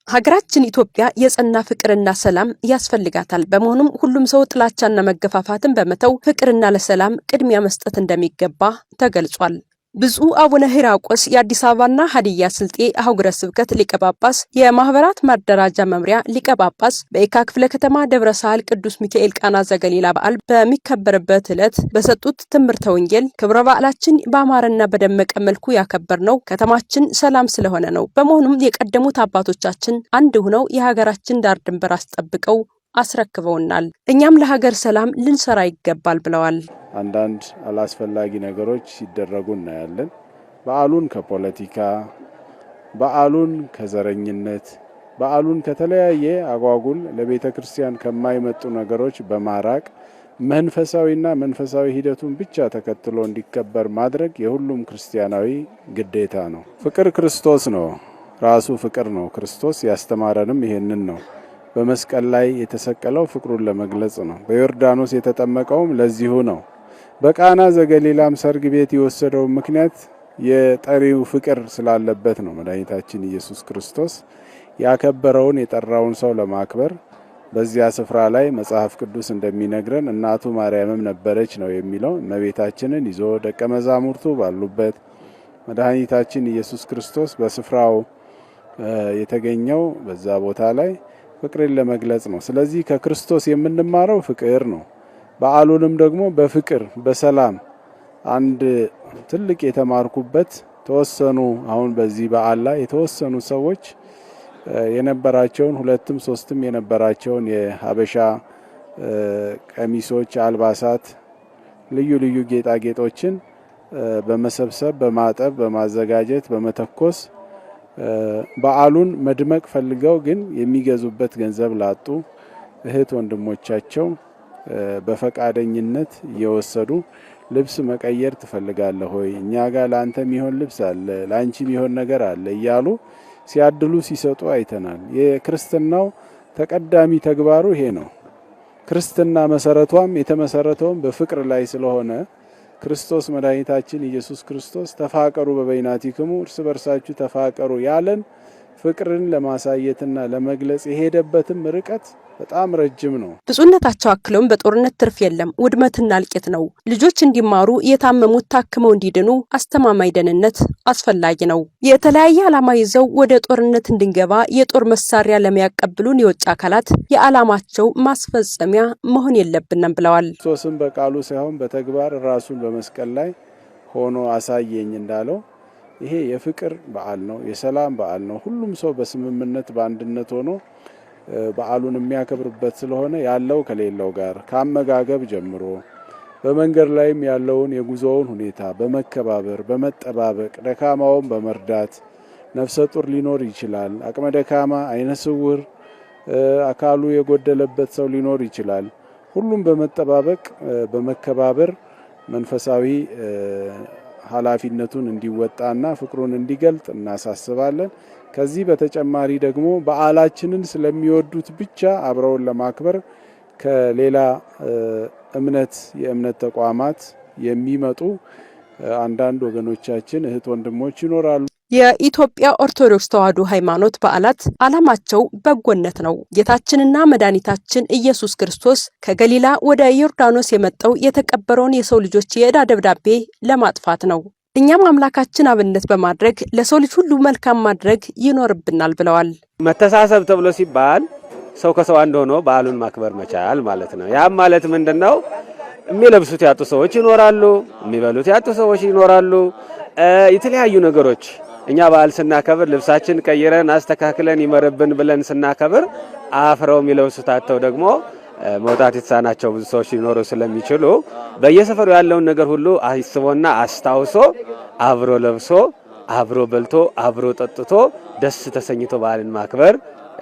ሀገራችን ኢትዮጵያ የጸና ፍቅርና ሰላም ያስፈልጋታል። በመሆኑም ሁሉም ሰው ጥላቻና መገፋፋትን በመተው ፍቅርና ለሰላም ቅድሚያ መስጠት እንደሚገባ ተገልጿል። ብፁዕ አቡነ ሕርያቆስ የአዲስ አበባና ሀዲያ ስልጤ አህጉረ ስብከት ሊቀ ጳጳስ የማህበራት ማደራጃ መምሪያ ሊቀ ጳጳስ በየካ ክፍለ ከተማ ደብረ ሳህል ቅዱስ ሚካኤል ቃና ዘገሊላ በዓል በሚከበርበት ዕለት በሰጡት ትምህርተ ወንጌል ክብረ በዓላችን በአማረና በደመቀ መልኩ ያከበርነው ከተማችን ሰላም ስለሆነ ነው። በመሆኑም የቀደሙት አባቶቻችን አንድ ሆነው የሀገራችን ዳር ድንበር አስጠብቀው አስረክበውናል። እኛም ለሀገር ሰላም ልንሰራ ይገባል ብለዋል። አንዳንድ አላስፈላጊ ነገሮች ሲደረጉ እናያለን። በዓሉን ከፖለቲካ፣ በዓሉን ከዘረኝነት፣ በዓሉን ከተለያየ አጓጉል ለቤተ ክርስቲያን ከማይመጡ ነገሮች በማራቅ መንፈሳዊ ሂደቱን ብቻ ተከትሎ እንዲከበር ማድረግ የሁሉም ክርስቲያናዊ ግዴታ ነው። ፍቅር ክርስቶስ ነው። ራሱ ፍቅር ነው። ክርስቶስ ያስተማረንም ይሄንን ነው። በመስቀል ላይ የተሰቀለው ፍቅሩን ለመግለጽ ነው። በዮርዳኖስ የተጠመቀውም ለዚሁ ነው። በቃና ዘገሊላም ሰርግ ቤት የወሰደው ምክንያት የጠሪው ፍቅር ስላለበት ነው። መድኃኒታችን ኢየሱስ ክርስቶስ ያከበረውን የጠራውን ሰው ለማክበር በዚያ ስፍራ ላይ መጽሐፍ ቅዱስ እንደሚነግረን እናቱ ማርያምም ነበረች ነው የሚለው። እመቤታችንን ይዞ ደቀ መዛሙርቱ ባሉበት መድኃኒታችን ኢየሱስ ክርስቶስ በስፍራው የተገኘው በዛ ቦታ ላይ ፍቅርን ለመግለጽ ነው። ስለዚህ ከክርስቶስ የምንማረው ፍቅር ነው። በዓሉንም ደግሞ በፍቅር በሰላም አንድ ትልቅ የተማርኩበት ተወሰኑ አሁን በዚህ በዓል ላይ የተወሰኑ ሰዎች የነበራቸውን ሁለትም ሶስትም የነበራቸውን የሀበሻ ቀሚሶች፣ አልባሳት፣ ልዩ ልዩ ጌጣጌጦችን በመሰብሰብ በማጠብ በማዘጋጀት በመተኮስ በዓሉን መድመቅ ፈልገው ግን የሚገዙበት ገንዘብ ላጡ እህት ወንድሞቻቸው በፈቃደኝነት እየወሰዱ ልብስ መቀየር ትፈልጋለህ ሆይ እኛ ጋር ላንተ የሚሆን ልብስ አለ፣ ላንቺ የሚሆን ነገር አለ እያሉ ሲያድሉ ሲሰጡ አይተናል። የክርስትናው ተቀዳሚ ተግባሩ ይሄ ነው። ክርስትና መሰረቷም የተመሰረተውም በፍቅር ላይ ስለሆነ ክርስቶስ መድኃኒታችን ኢየሱስ ክርስቶስ ተፋቀሩ በበይናቲክሙ እርስ በርሳችሁ ተፋቀሩ ያለን ፍቅርን ለማሳየትና ለመግለጽ የሄደበትም ርቀት በጣም ረጅም ነው። ብፁዕነታቸው አክለውም በጦርነት ትርፍ የለም፣ ውድመትና እልቂት ነው። ልጆች እንዲማሩ፣ የታመሙት ታክመው እንዲድኑ አስተማማኝ ደህንነት አስፈላጊ ነው። የተለያየ ዓላማ ይዘው ወደ ጦርነት እንድንገባ የጦር መሳሪያ ለሚያቀብሉን የውጭ አካላት የዓላማቸው ማስፈጸሚያ መሆን የለብንም ብለዋል። ክርስቶስም በቃሉ ሳይሆን በተግባር ራሱን በመስቀል ላይ ሆኖ አሳየኝ እንዳለው ይሄ የፍቅር በዓል ነው፣ የሰላም በዓል ነው። ሁሉም ሰው በስምምነት በአንድነት ሆኖ በዓሉን የሚያከብርበት ስለሆነ ያለው ከሌለው ጋር ከአመጋገብ ጀምሮ በመንገድ ላይም ያለውን የጉዞውን ሁኔታ በመከባበር በመጠባበቅ ደካማውን በመርዳት ነፍሰ ጡር ሊኖር ይችላል፣ አቅመ ደካማ፣ አይነ ስውር፣ አካሉ የጎደለበት ሰው ሊኖር ይችላል። ሁሉም በመጠባበቅ በመከባበር መንፈሳዊ ኃላፊነቱን እንዲወጣና ፍቅሩን እንዲገልጥ እናሳስባለን። ከዚህ በተጨማሪ ደግሞ በዓላችንን ስለሚወዱት ብቻ አብረውን ለማክበር ከሌላ የእምነት ተቋማት የሚመጡ አንዳንድ ወገኖቻችን እህት ወንድሞች ይኖራሉ። የኢትዮጵያ ኦርቶዶክስ ተዋሕዶ ሃይማኖት በዓላት ዓላማቸው በጎነት ነው። ጌታችንና መድኃኒታችን ኢየሱስ ክርስቶስ ከገሊላ ወደ ዮርዳኖስ የመጣው የተቀበረውን የሰው ልጆች የዕዳ ደብዳቤ ለማጥፋት ነው። እኛም አምላካችን አብነት በማድረግ ለሰው ልጅ ሁሉ መልካም ማድረግ ይኖርብናል ብለዋል። መተሳሰብ ተብሎ ሲባል ሰው ከሰው አንድ ሆኖ በዓሉን ማክበር መቻል ማለት ነው። ያም ማለት ምንድነው? የሚለብሱት ያጡ ሰዎች ይኖራሉ፣ የሚበሉት ያጡ ሰዎች ይኖራሉ። የተለያዩ ነገሮች እኛ በዓል ስናከብር ልብሳችን ቀይረን አስተካክለን ይመርብን ብለን ስናከብር አፍረው የሚለብሱት አጥተው ደግሞ መውጣት የተሳናቸው ብዙ ሰዎች ሊኖሩ ስለሚችሉ በየሰፈሩ ያለውን ነገር ሁሉ አስቦና አስታውሶ አብሮ ለብሶ አብሮ በልቶ አብሮ ጠጥቶ ደስ ተሰኝቶ በዓልን ማክበር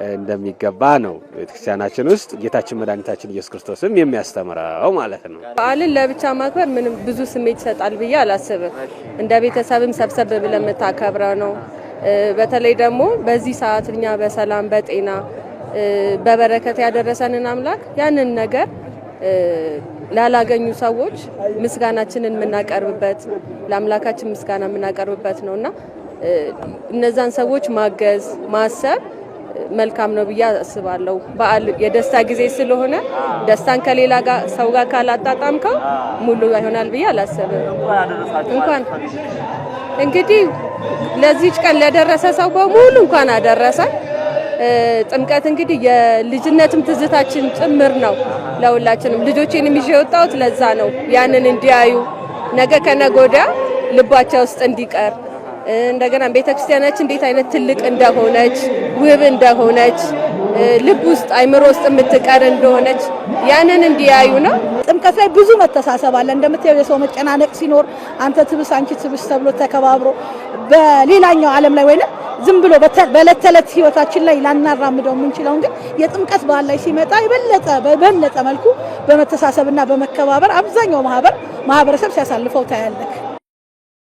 እንደሚገባ ነው ቤተክርስቲያናችን ውስጥ ጌታችን መድኃኒታችን ኢየሱስ ክርስቶስም የሚያስተምረው ማለት ነው። በዓልን ለብቻ ማክበር ምንም ብዙ ስሜት ይሰጣል ብዬ አላስብም። እንደ ቤተሰብም ሰብሰብ ብለን የምታከብረው ነው። በተለይ ደግሞ በዚህ ሰዓት እኛ በሰላም በጤና በበረከት ያደረሰንን አምላክ ያንን ነገር ላላገኙ ሰዎች ምስጋናችንን የምናቀርብበት ለአምላካችን ምስጋና የምናቀርብበት ነውና እነዛን ሰዎች ማገዝ ማሰብ መልካም ነው ብዬ አስባለሁ። በዓል የደስታ ጊዜ ስለሆነ ደስታን ከሌላ ጋር ሰው ጋር ካላጣጣምከው ሙሉ ይሆናል ብዬ አላስብም። እንኳን እንግዲህ ለዚህ ቀን ለደረሰ ሰው በሙሉ እንኳን አደረሰ። ጥምቀት እንግዲህ የልጅነትም ትዝታችን ጭምር ነው ለሁላችንም። ልጆቼንም ይዤ የወጣሁት ለዛ ነው፣ ያንን እንዲያዩ ነገ ከነገ ወዲያ ልባቸው ውስጥ እንዲቀር እንደገና ቤተክርስቲያናችን እንዴት አይነት ትልቅ እንደሆነች ውብ እንደሆነች ልብ ውስጥ አይምሮ ውስጥ የምትቀር እንደሆነች ያንን እንዲያዩ ነው። ጥምቀት ላይ ብዙ መተሳሰብ አለ። እንደምታየው የሰው መጨናነቅ ሲኖር አንተ ትብስ አንቺ ትብስ ተብሎ ተከባብሮ በሌላኛው ዓለም ላይ ወይንም ዝም ብሎ በዕለት ተዕለት ህይወታችን ላይ ላናራምደው የምንችለውን ግን የጥምቀት በዓል ላይ ሲመጣ በበለጠ መልኩ በመተሳሰብና በመከባበር አብዛኛው ማህበረሰብ ሲያሳልፈው ታያለህ።